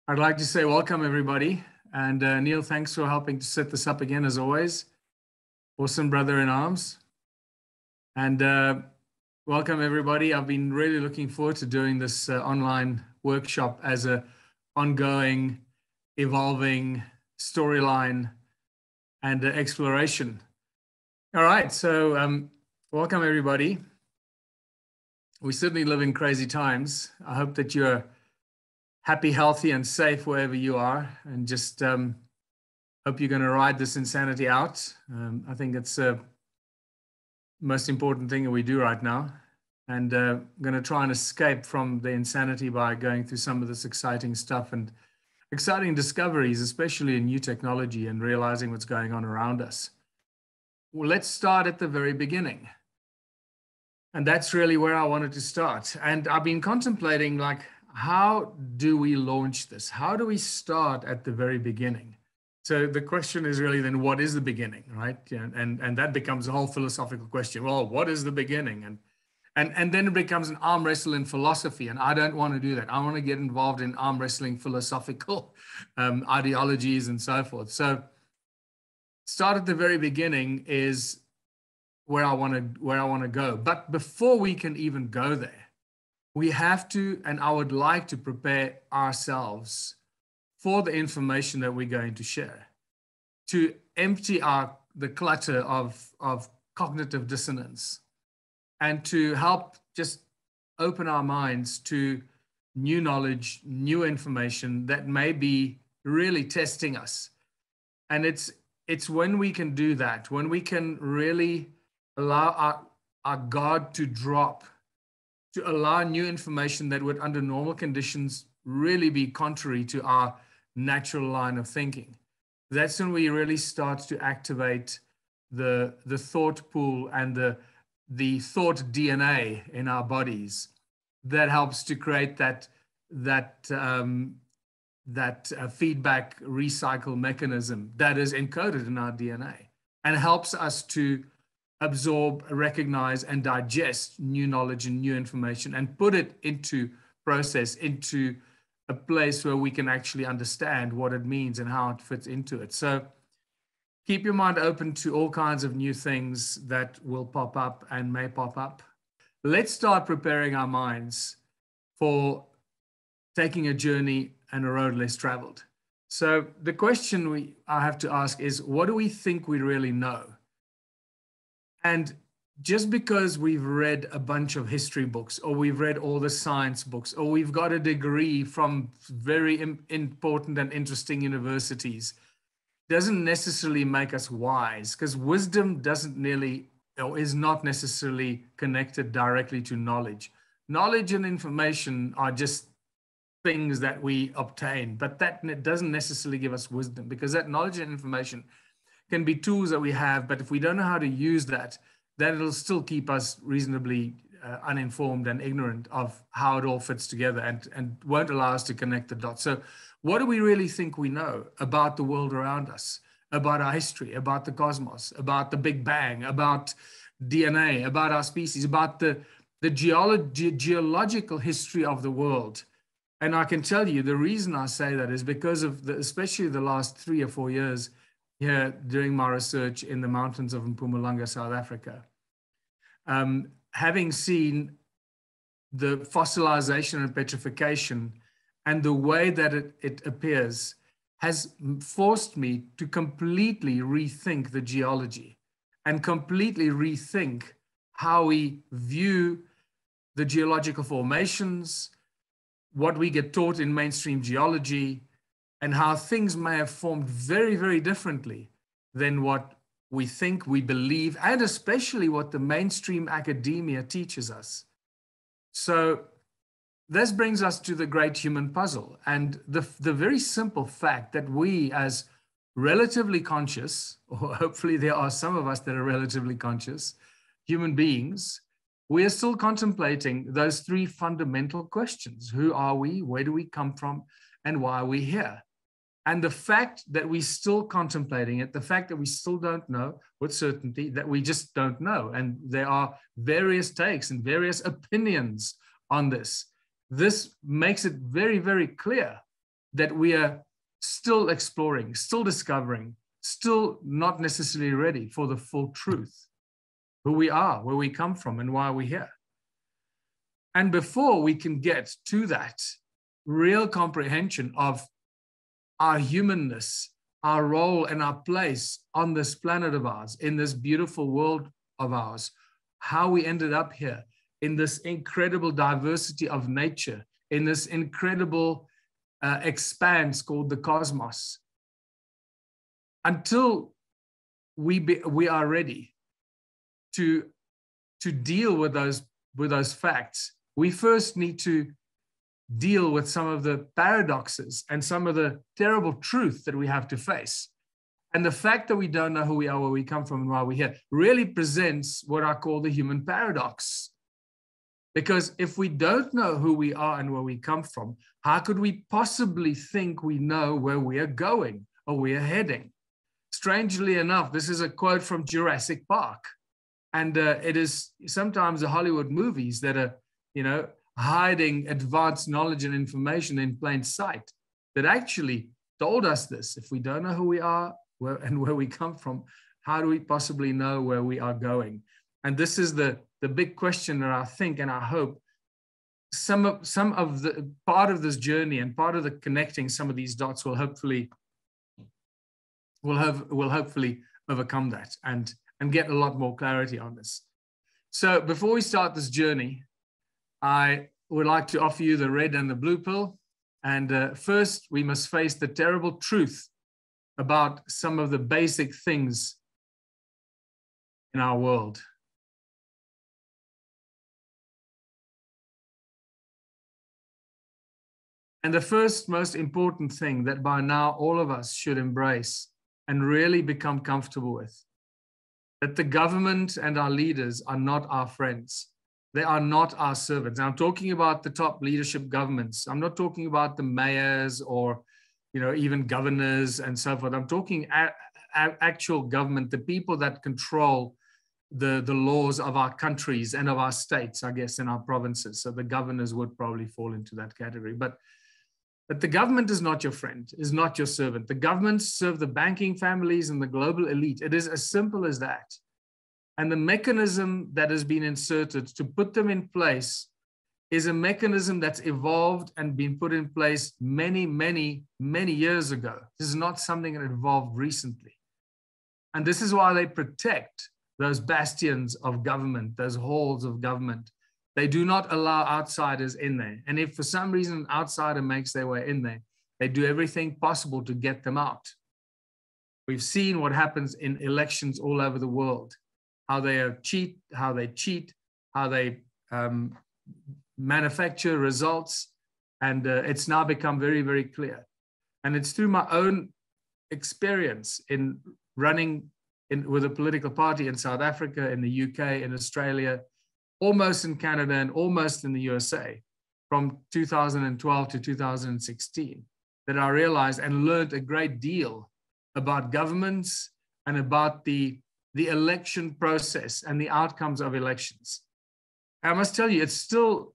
I'd like to say welcome, everybody. And Neil, thanks for helping to set this up again, as always. Awesome brother in arms. And welcome, everybody. I've been really looking forward to doing this online workshop as a ongoing, evolving storyline and exploration. All right, so welcome, everybody. We certainly live in crazy times. I hope that you're happy, healthy, and safe wherever you are, and just hope you're going to ride this insanity out. I think it's the most important thing that we do right now, and going to try and escape from the insanity by going through some of this exciting stuff and exciting discoveries, especially in new technology and realizing what's going on around us. Well, let's start at the very beginning. And that's really where I wanted to start. And I've been contemplating, like, how do we launch this? How do we start at the very beginning? So the question is really then, what is the beginning, right? And that becomes a whole philosophical question. Well, what is the beginning? And then it becomes an arm wrestle in philosophy. And I don't want to do that. I want to get involved in arm wrestling philosophical ideologies and so forth. So start at the very beginning is where I want to go. But before we can even go there, we have to, and I would like to prepare ourselves for the information that we're going to share, to empty the clutter of cognitive dissonance, and to help just open our minds to new knowledge, new information that may be really testing us. And it's when we can do that, when we can really allow our guard to drop, to allow new information that would, under normal conditions, really be contrary to our natural line of thinking. That's when we really start to activate the thought pool and the thought DNA in our bodies that helps to create that feedback recycle mechanism that is encoded in our DNA and helps us to absorb, recognize, and digest new knowledge and new information and put it into process, into a place where we can actually understand what it means and how it fits into it. So keep your mind open to all kinds of new things that will pop up and may pop up. Let's start preparing our minds for taking a journey and a road less traveled. So the question I have to ask is, what do we think we really know? And just because we've read a bunch of history books, or we've read all the science books, or we've got a degree from very important and interesting universities, doesn't necessarily make us wise, because wisdom doesn't nearly, or is not necessarily connected directly to knowledge. Knowledge and information are just things that we obtain, but that doesn't necessarily give us wisdom, because that knowledge and information can be tools that we have, but if we don't know how to use that, then it'll still keep us reasonably uninformed and ignorant of how it all fits together and won't allow us to connect the dots. So what do we really think we know about the world around us, about our history, about the cosmos, about the Big Bang, about DNA, about our species, about the geological history of the world? And I can tell you the reason I say that is because of especially the last 3 or 4 years here doing my research in the mountains of Mpumalanga, South Africa. Having seen the fossilization and petrification and the way that it appears has forced me to completely rethink the geology and completely rethink how we view the geological formations, what we get taught in mainstream geology, and how things may have formed very, very differently than what we think, we believe, and especially what the mainstream academia teaches us. So this brings us to the great human puzzle and the very simple fact that we, as relatively conscious, or hopefully there are some of us that are relatively conscious human beings, we are still contemplating those 3 fundamental questions. Who are we? Where do we come from? And why are we here? And the fact that we're still contemplating it, the fact that we still don't know with certainty, that we just don't know. And there are various takes and various opinions on this. This makes it very, very clear that we are still exploring, still discovering, still not necessarily ready for the full truth, who we are, where we come from, and why we're here. And before we can get to that real comprehension of our humanness, our role and our place on this planet of ours, in this beautiful world of ours, how we ended up here, in this incredible diversity of nature, in this incredible expanse called the cosmos. Until we are ready to deal with those facts, we first need to deal with some of the paradoxes and some of the terrible truth that we have to face. And the fact that we don't know who we are, where we come from, and why we're here really presents what I call the human paradox. Because if we don't know who we are and where we come from, how could we possibly think we know where we are going or we are heading? Strangely enough, this is a quote from Jurassic Park. And it is sometimes the Hollywood movies that are, hiding advanced knowledge and information in plain sight that actually told us this. If we don't know who we are where we come from, how do we possibly know where we are going? And this is the big question that I think and I hope some of the part of this journey and part of the connecting some of these dots will hopefully overcome that and get a lot more clarity on this. So before we start this journey, I would like to offer you the red and the blue pill. And first, we must face the terrible truth about some of the basic things in our world. And the first most important thing that by now all of us should embrace and really become comfortable with, that the government and our leaders are not our friends. They are not our servants. And I'm talking about the top leadership governments. I'm not talking about the mayors or, even governors and so forth. I'm talking actual government, the people that control the laws of our countries and of our states, I guess, in our provinces. So the governors would probably fall into that category. But the government is not your friend, is not your servant. The governments serve the banking families and the global elite. It is as simple as that. And the mechanism that has been inserted to put them in place is a mechanism that's evolved and been put in place many, many, many years ago. This is not something that evolved recently. And this is why they protect those bastions of government, those halls of government. They do not allow outsiders in there. And if for some reason an outsider makes their way in there, they do everything possible to get them out. We've seen what happens in elections all over the world. How they cheat, how they manufacture results. And it's now become very, very clear. And it's through my own experience in running with a political party in South Africa, in the UK, in Australia, almost in Canada, and almost in the USA from 2012 to 2016, that I realized and learned a great deal about governments and about the election process and the outcomes of elections. I must tell you, it's still,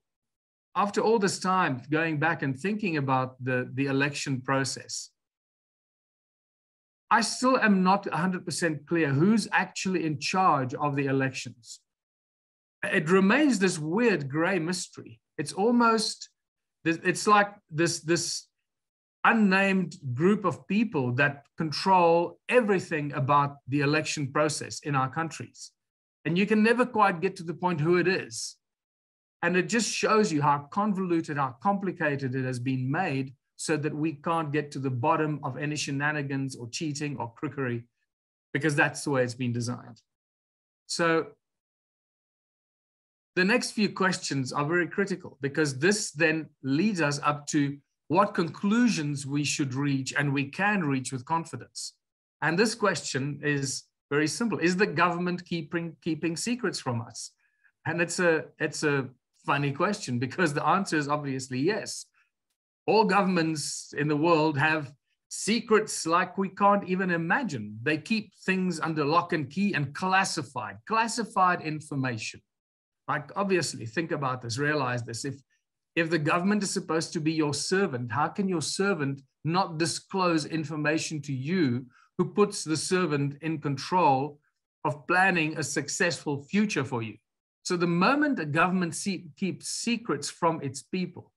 after all this time, going back and thinking about the election process, I still am not 100% clear who's actually in charge of the elections. It remains this weird gray mystery. It's almost, it's like this unnamed group of people that control everything about the election process in our countries. And you can never quite get to the point who it is. And it just shows you how convoluted, how complicated it has been made so that we can't get to the bottom of any shenanigans or cheating or crookery, because that's the way it's been designed. So the next few questions are very critical, because this then leads us up to what conclusions we should reach and we can reach with confidence. And this question is very simple. Is the government keeping secrets from us? And it's a funny question, because the answer is obviously yes. All governments in the world have secrets like we can't even imagine. They keep things under lock and key and classified information. Like, obviously, think about this, realize this. If the government is supposed to be your servant, how can your servant not disclose information to you who puts the servant in control of planning a successful future for you? So the moment a government keeps secrets from its people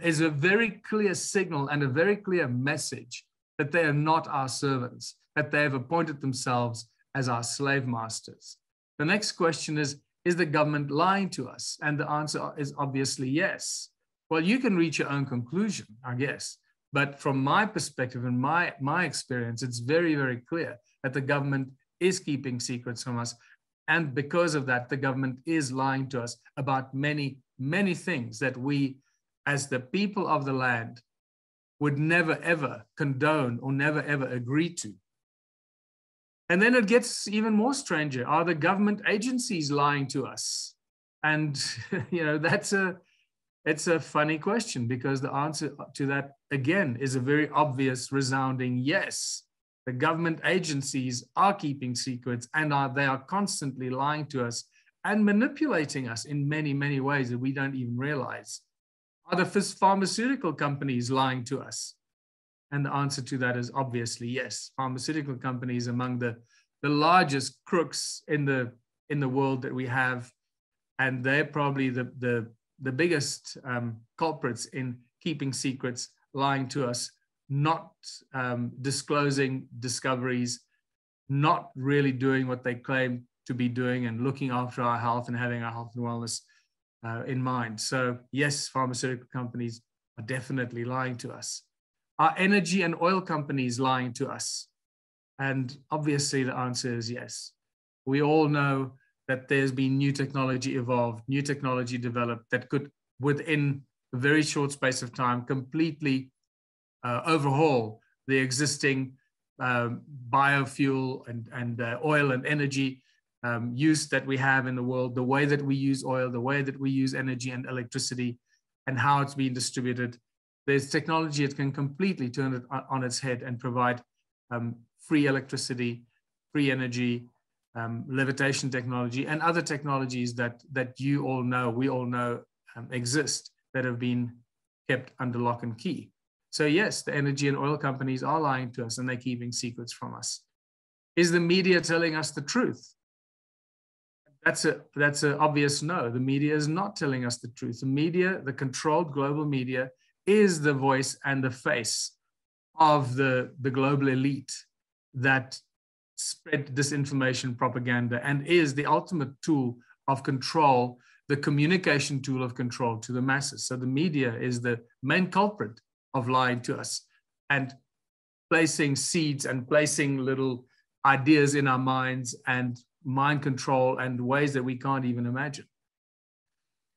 is a very clear signal and a very clear message that they are not our servants, that they have appointed themselves as our slave masters. The next question is the government lying to us? And the answer is obviously yes. Well, you can reach your own conclusion, I guess. But from my perspective and my experience, it's very, very clear that the government is keeping secrets from us. And because of that, the government is lying to us about many, many things that we, as the people of the land, would never, ever condone or never, ever agree to. And then it gets even more stranger. Are the government agencies lying to us? And, it's a funny question, because the answer to that, again, is a very obvious, resounding yes. The government agencies are keeping secrets, and they are constantly lying to us and manipulating us in many, many ways that we don't even realize. Are the pharmaceutical companies lying to us? And the answer to that is obviously yes. Pharmaceutical companies among the largest crooks in the world that we have, and they're probably the biggest culprits in keeping secrets, lying to us, not disclosing discoveries, not really doing what they claim to be doing, and looking after our health and having our health and wellness in mind. So yes, pharmaceutical companies are definitely lying to us. Are energy and oil companies lying to us? And obviously the answer is yes. We all know that there's been new technology evolved, new technology developed that could, within a very short space of time, completely overhaul the existing biofuel and oil and energy use that we have in the world, the way that we use oil, the way that we use energy and electricity, and how it's being distributed. There's technology that can completely turn it on its head and provide free electricity, free energy, levitation technology, and other technologies that you all know, we all know exist, that have been kept under lock and key. So yes, the energy and oil companies are lying to us, and they're keeping secrets from us. Is the media telling us the truth? That's an obvious no. The media is not telling us the truth. The media, the controlled global media, is the voice and the face of the global elite that spread disinformation propaganda, and is the ultimate tool of control, the communication tool of control to the masses. So the media is the main culprit of lying to us and placing seeds and placing little ideas in our minds and mind control and ways that we can't even imagine.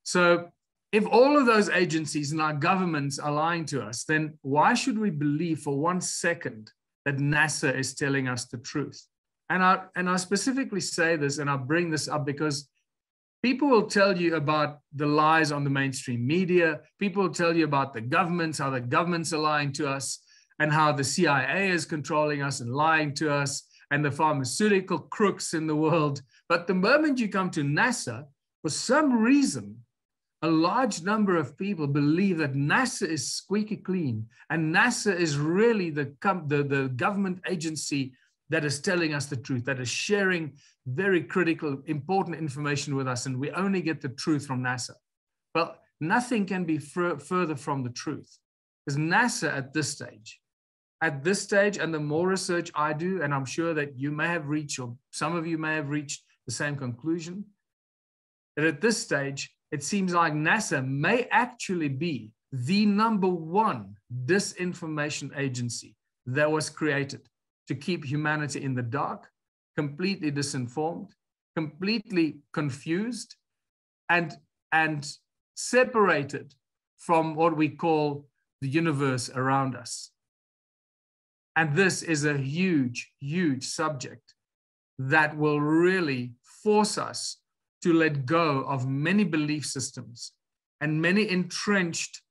So if all of those agencies and our governments are lying to us, then why should we believe for 1 second that NASA is telling us the truth? And I specifically say this, and I bring this up because people will tell you about the lies on the mainstream media. People will tell you about the governments, how the governments are lying to us, and how the CIA is controlling us and lying to us, and the pharmaceutical crooks in the world. But the moment you come to NASA, for some reason, a large number of people believe that NASA is squeaky clean, and NASA is really the government agency that is telling us the truth, that is sharing very critical, important information with us, and we only get the truth from NASA. Well, nothing can be further from the truth, because NASA at this stage, and the more research I do, and I'm sure that you may have reached, or some of you may have reached the same conclusion, that at this stage, it seems like NASA may actually be the #1 disinformation agency that was created to keep humanity in the dark, completely disinformed, completely confused, and separated from what we call the universe around us. And this is a huge, huge subject that will really force us to let go of many belief systems and many entrenched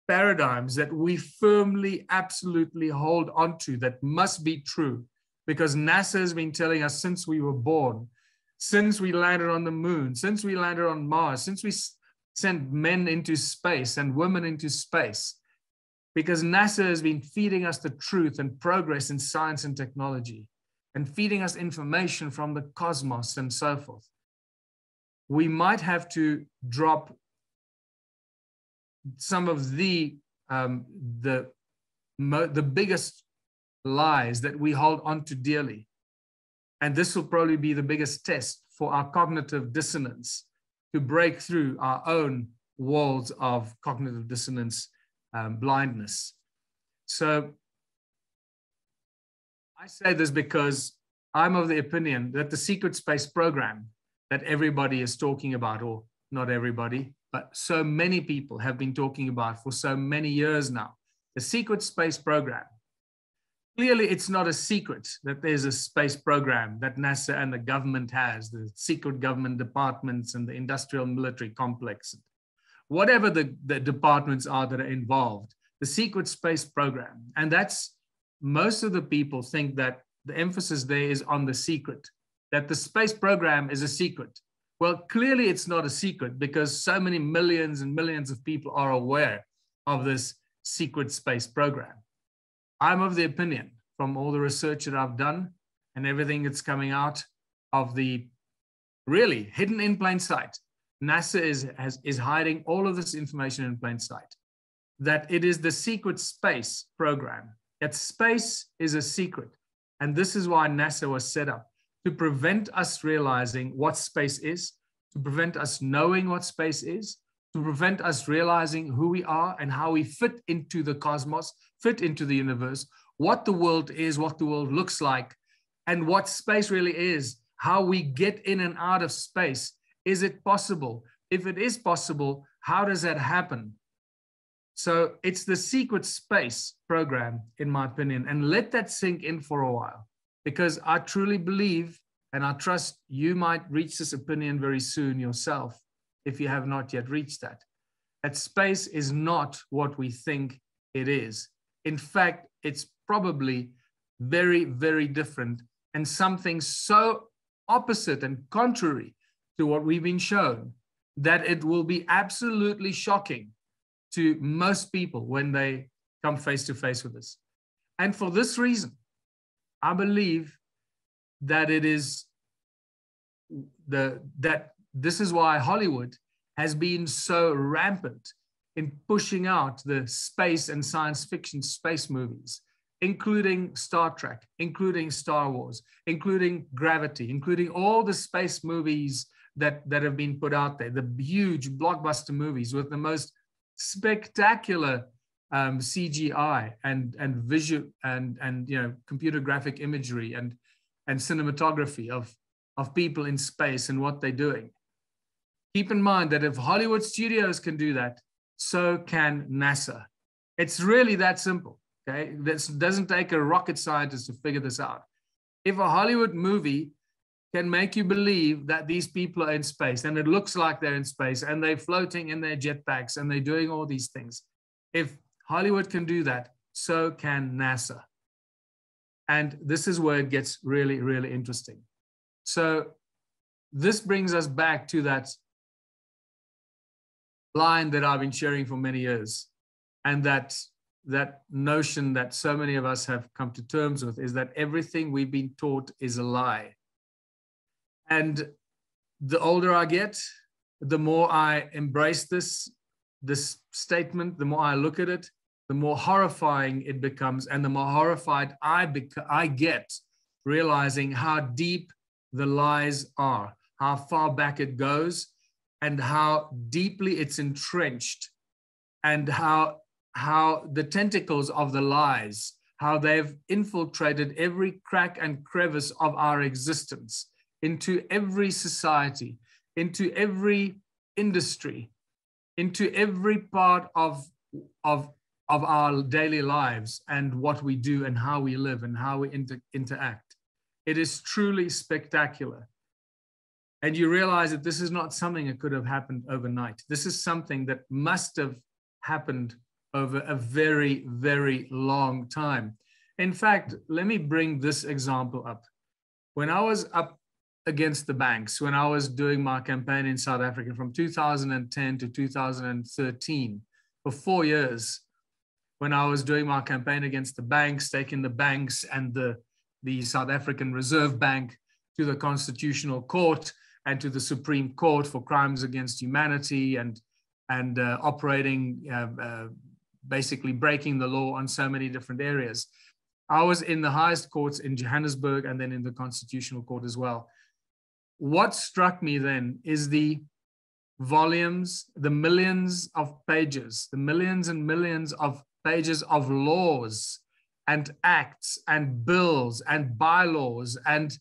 paradigms that we firmly, absolutely hold on to that must be true, because NASA has been telling us since we were born, since we landed on the moon, since we landed on Mars, since we send men into space and women into space, because NASA has been feeding us the truth and progress in science and technology and feeding us information from the cosmos and so forth. We might have to drop some of the biggest lies that we hold on to dearly. And this will probably be the biggest test for our cognitive dissonance to break through our own walls of cognitive dissonance, blindness. So I say this because I'm of the opinion that the secret space program that everybody is talking about, or not everybody, but so many people have been talking about for so many years now, the secret space program. Clearly, it's not a secret that there's a space program that NASA and the government has, the secret government departments and the industrial military complex, whatever the departments are that are involved, the secret space program. And that's, most of the people think that the emphasis there is on the secret, that the space program is a secret. Well, clearly it's not a secret because so many millions and millions of people are aware of this secret space program. I'm of the opinion, from all the research that I've done and everything that's coming out of the really hidden in plain sight, NASA is hiding all of this information in plain sight, that it is the secret space program, that space is a secret. And this is why NASA was set up, to prevent us realizing what space is, to prevent us knowing what space is, to prevent us realizing who we are and how we fit into the cosmos, fit into the universe, what the world is, what the world looks like, and what space really is, how we get in and out of space. Is it possible? If it is possible, how does that happen? So it's the secret space program, in my opinion, and let that sink in for a while, because I truly believe, and I trust you might reach this opinion very soon yourself, if you have not yet reached that, that space is not what we think it is. In fact, it's probably very, very different and something so opposite and contrary to what we've been shown that it will be absolutely shocking to most people when they come face to face with this. And for this reason, I believe that it is that this is why Hollywood has been so rampant in pushing out the space and science fiction space movies, including Star Trek, including Star Wars, including Gravity, including all the space movies that have been put out there, the huge blockbuster movies with the most spectacular CGI and visual and you know, computer graphic imagery and cinematography of people in space and what they're doing. Keep in mind that if Hollywood studios can do that, so can NASA. It's really that simple. Okay, this doesn't take a rocket scientist to figure this out. If a Hollywood movie can make you believe that these people are in space and it looks like they're in space and they're floating in their jetpacks and they're doing all these things, if Hollywood can do that, so can NASA. And this is where it gets really, really interesting. So this brings us back to that line that I've been sharing for many years, and that notion that so many of us have come to terms with, is that everything we've been taught is a lie. And the older I get, the more I embrace this statement, the more I look at it, the more horrifying it becomes, and the more horrified I get, realizing how deep the lies are, how far back it goes, and how deeply it's entrenched, and how the tentacles of the lies, how they've infiltrated every crack and crevice of our existence, into every society, into every industry, into every part of our daily lives and what we do and how we live and how we interact. It is truly spectacular. And you realize that this is not something that could have happened overnight. This is something that must have happened over a very, very long time. In fact, let me bring this example up. When I was up against the banks when I was doing my campaign in South Africa from 2010 to 2013 for 4 years. When I was doing my campaign against the banks, taking the banks and the South African Reserve Bank to the Constitutional Court and to the Supreme Court for crimes against humanity and operating, basically breaking the law on so many different areas. I was in the highest courts in Johannesburg and then in the Constitutional Court as well. What struck me then is the volumes, the millions of pages, the millions and millions of pages of laws and acts and bills and bylaws and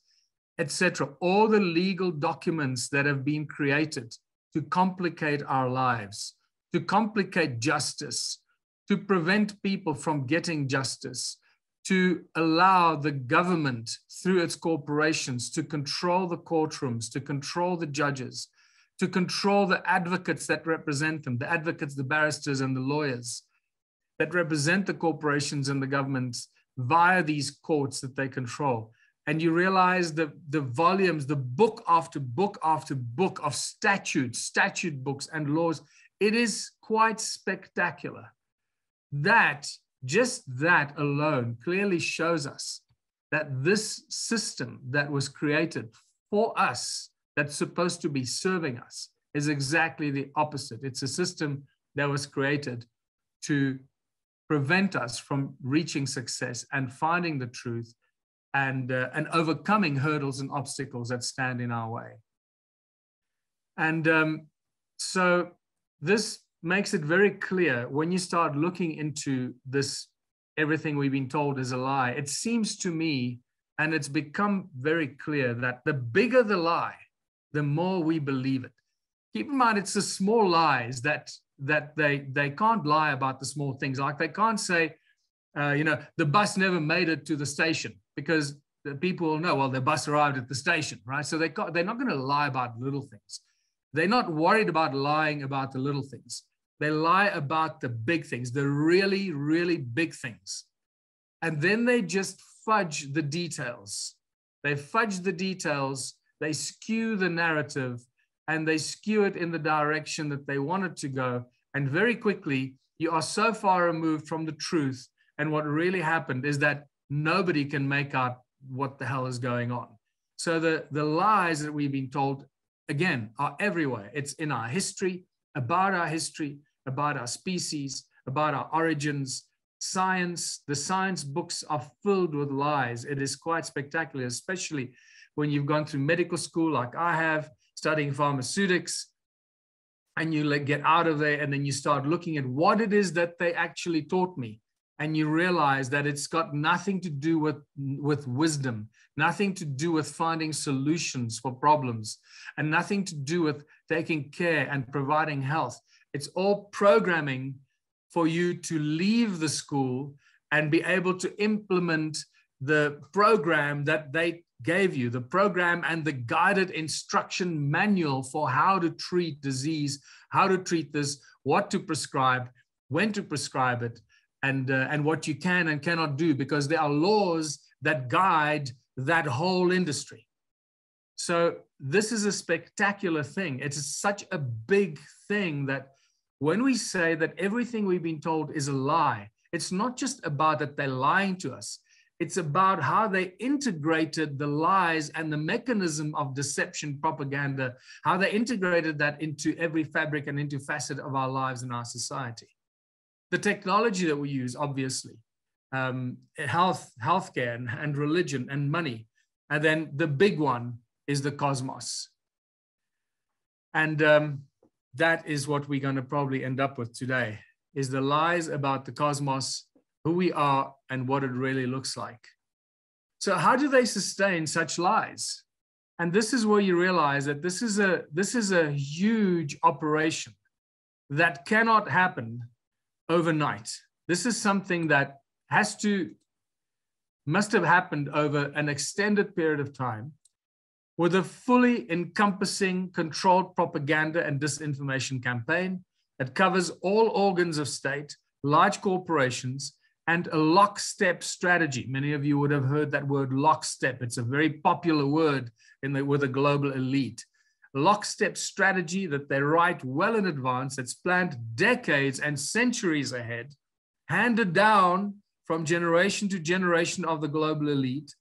etc. All the legal documents that have been created to complicate our lives, to complicate justice, to prevent people from getting justice, to allow the government through its corporations to control the courtrooms, to control the judges, to control the advocates that represent them, the advocates, the barristers and the lawyers that represent the corporations and the governments via these courts that they control. And you realize the volumes, the book after book after book of statute books and laws, it is quite spectacular. Just that alone clearly shows us that this system that was created for us, that's supposed to be serving us, is exactly the opposite. It's a system that was created to prevent us from reaching success and finding the truth and overcoming hurdles and obstacles that stand in our way. And so this makes it very clear when you start looking into this, everything we've been told is a lie. It seems to me, and it's become very clear, that the bigger the lie, the more we believe it. Keep in mind, it's the small lies that they can't lie about the small things. Like they can't say, the bus never made it to the station, because the people will know, well, the bus arrived at the station, right? So they're not going to lie about little things. They're not worried about lying about the little things. They lie about the big things, the really, really big things. And then they just fudge the details. They fudge the details, they skew the narrative, and they skew it in the direction that they want it to go. And very quickly, you are so far removed from the truth. And what really happened is that nobody can make out what the hell is going on. So the lies that we've been told, again, are everywhere. It's in our history, about our species, about our origins. Science, the science books are filled with lies. It is quite spectacular, especially when you've gone through medical school like I have, studying pharmaceutics, and you get out of there and then you start looking at what it is that they actually taught me. And you realize that it's got nothing to do with wisdom, nothing to do with finding solutions for problems, and nothing to do with taking care and providing health. It's all programming for you to leave the school and be able to implement the program that they gave you, the program and the guided instruction manual for how to treat disease, how to treat this, what to prescribe, when to prescribe it, and what you can and cannot do, because there are laws that guide that whole industry. So this is a spectacular thing. It's such a big thing that when we say that everything we've been told is a lie, it's not just about that they're lying to us. It's about how they integrated the lies and the mechanism of deception, propaganda, how they integrated that into every fabric and into facet of our lives and our society. The technology that we use, obviously, healthcare and religion and money. And then the big one is the cosmos. And that is what we're going to probably end up with today, is the lies about the cosmos, who we are, and what it really looks like. So how do they sustain such lies? And this is where you realize that this is a huge operation that cannot happen overnight. This is something that must have happened over an extended period of time, with a fully encompassing controlled propaganda and disinformation campaign that covers all organs of state, large corporations, and a lockstep strategy. Many of you would have heard that word lockstep. It's a very popular word with the global elite. Lockstep strategy that they write well in advance, that's planned decades and centuries ahead, handed down from generation to generation of the global elite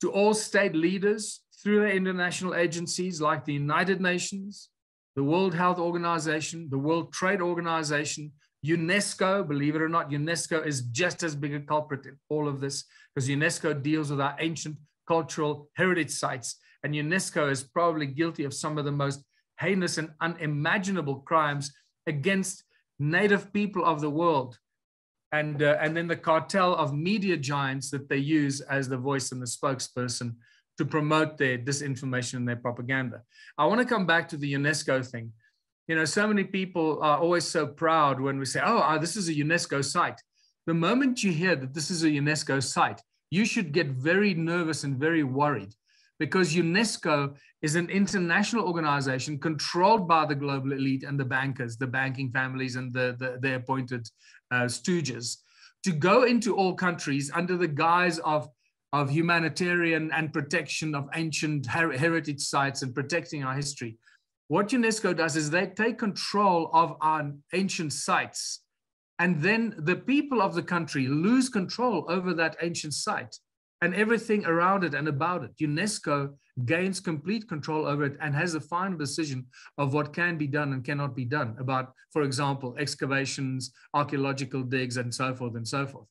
to all state leaders through their international agencies like the United Nations, the World Health Organization, the World Trade Organization, UNESCO. Believe it or not, UNESCO is just as big a culprit in all of this, because UNESCO deals with our ancient cultural heritage sites. And UNESCO is probably guilty of some of the most heinous and unimaginable crimes against native people of the world. And then the cartel of media giants that they use as the voice and the spokesperson to promote their disinformation and their propaganda. I want to come back to the UNESCO thing. You know, so many people are always so proud when we say, oh, this is a UNESCO site. The moment you hear that this is a UNESCO site, you should get very nervous and very worried, because UNESCO is an international organization controlled by the global elite and the bankers, the banking families and the appointed stooges, to go into all countries under the guise of humanitarian and protection of ancient heritage sites and protecting our history. What UNESCO does is they take control of our ancient sites, and then the people of the country lose control over that ancient site and everything around it and about it. UNESCO gains complete control over it and has the final decision of what can be done and cannot be done about, for example, excavations, archaeological digs, and so forth and so forth.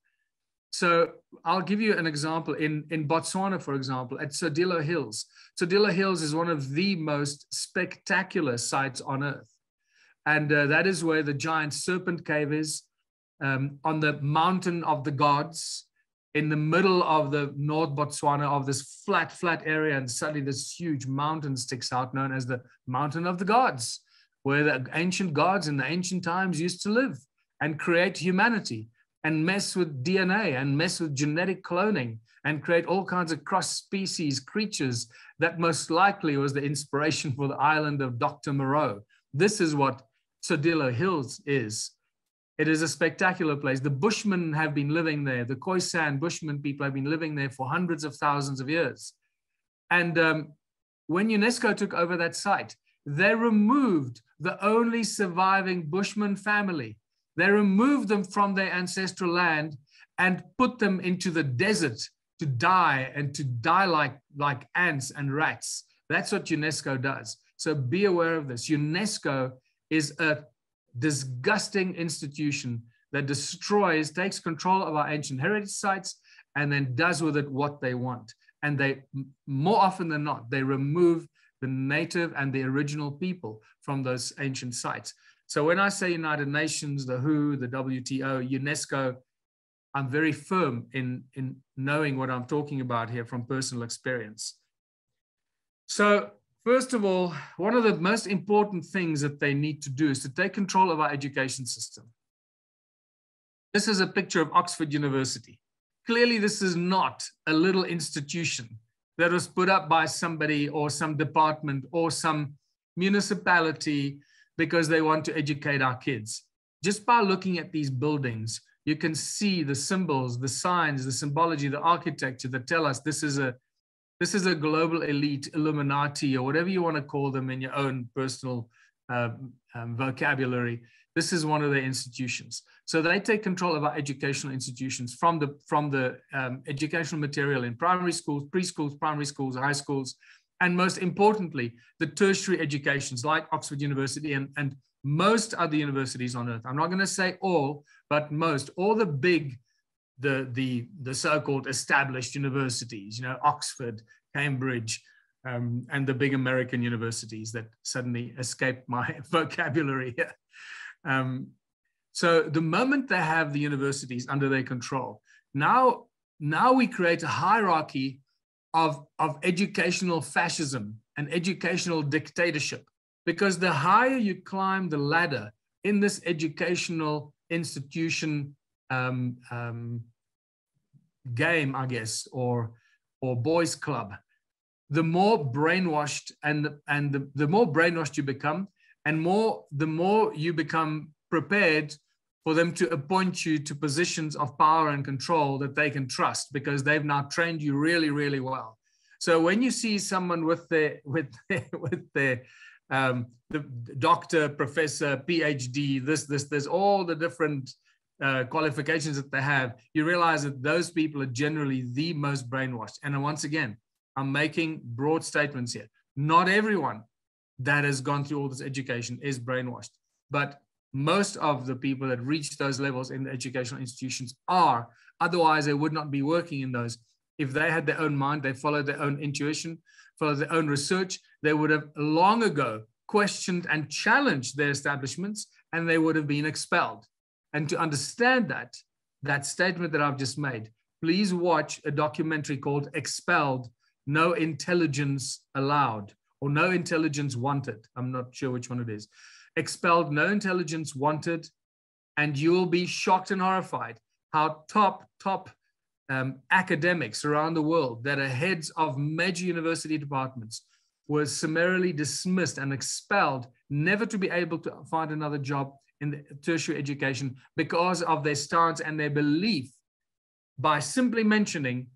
So I'll give you an example. In Botswana, for example, at Tsodilo Hills. Tsodilo Hills is one of the most spectacular sites on Earth. And that is where the giant serpent cave is, on the mountain of the gods, in the middle of the North Botswana, of this flat area, and suddenly this huge mountain sticks out, known as the Mountain of the Gods, where the ancient gods in the ancient times used to live and create humanity and mess with DNA and mess with genetic cloning and create all kinds of cross-species creatures that most likely was the inspiration for the island of Dr. Moreau. This is what Tsodilo Hills is. It is a spectacular place. The Bushmen have been living there. The Khoisan Bushman people have been living there for hundreds of thousands of years. And when UNESCO took over that site, they removed the only surviving Bushman family. They removed them from their ancestral land and put them into the desert to die, and to die like ants and rats. That's what UNESCO does. So be aware of this. UNESCO is a disgusting institution that destroys, takes control of our ancient heritage sites, and then does with it what they want. And they, more often than not, they remove the native and the original people from those ancient sites. So when I say United Nations, the WHO, the WTO, UNESCO, I'm very firm in knowing what I'm talking about here from personal experience. So first of all, one of the most important things that they need to do is to take control of our education system. This is a picture of Oxford University. Clearly, this is not a little institution that was put up by somebody or some department or some municipality because they want to educate our kids. Just by looking at these buildings, you can see the symbols, the signs, the symbology, the architecture that tell us this is a global elite, Illuminati, or whatever you want to call them in your own personal vocabulary. This is one of their institutions. So they take control of our educational institutions, from the educational material in primary schools, preschools, primary schools, high schools, and most importantly, the tertiary educations like Oxford University and most other universities on Earth. I'm not going to say all, but most, all the big, the so-called established universities, you know, Oxford, Cambridge, and the big American universities that suddenly escaped my vocabulary here. So the moment they have the universities under their control, now we create a hierarchy of educational fascism and educational dictatorship, because the higher you climb the ladder in this educational institution game, I guess, or boys club, the more brainwashed and the more brainwashed you become, and the more you become prepared for them to appoint you to positions of power and control that they can trust, because they've now trained you really, really well. So when you see someone with their the doctor, professor, PhD, there's all the different qualifications that they have, you realize that those people are generally the most brainwashed. And once again, I'm making broad statements here. Not everyone that has gone through all this education is brainwashed, but most of the people that reach those levels in the educational institutions are. Otherwise, they would not be working in those. If they had their own mind, they followed their own intuition, followed their own research, they would have long ago questioned and challenged their establishments, and they would have been expelled. And to understand that statement that I've just made, please watch a documentary called Expelled, No Intelligence Allowed, or No Intelligence Wanted. I'm not sure which one it is. Expelled, No Intelligence Wanted, and you will be shocked and horrified how top academics around the world that are heads of major university departments were summarily dismissed and expelled, never to be able to find another job in the tertiary education because of their stance and their belief by simply mentioning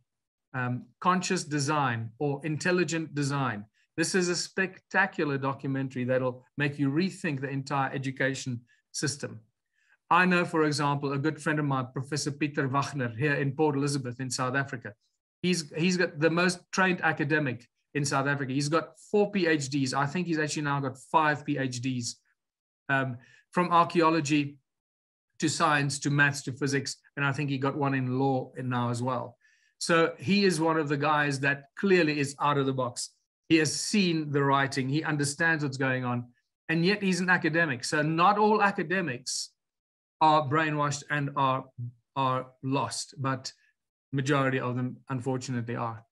conscious design or intelligent design. This is a spectacular documentary that'll make you rethink the entire education system. I know, for example, a good friend of mine, Professor Peter Wagner, here in Port Elizabeth in South Africa. He's got the most trained academic in South Africa. He's got 4 PhDs. I think he's actually now got 5 PhDs, from archaeology to science to maths to physics. And I think he got one in law now as well. So he is one of the guys that clearly is out of the box. He has seen the writing. He understands what's going on. And yet he's an academic. So not all academics are brainwashed and are lost, but majority of them unfortunately are.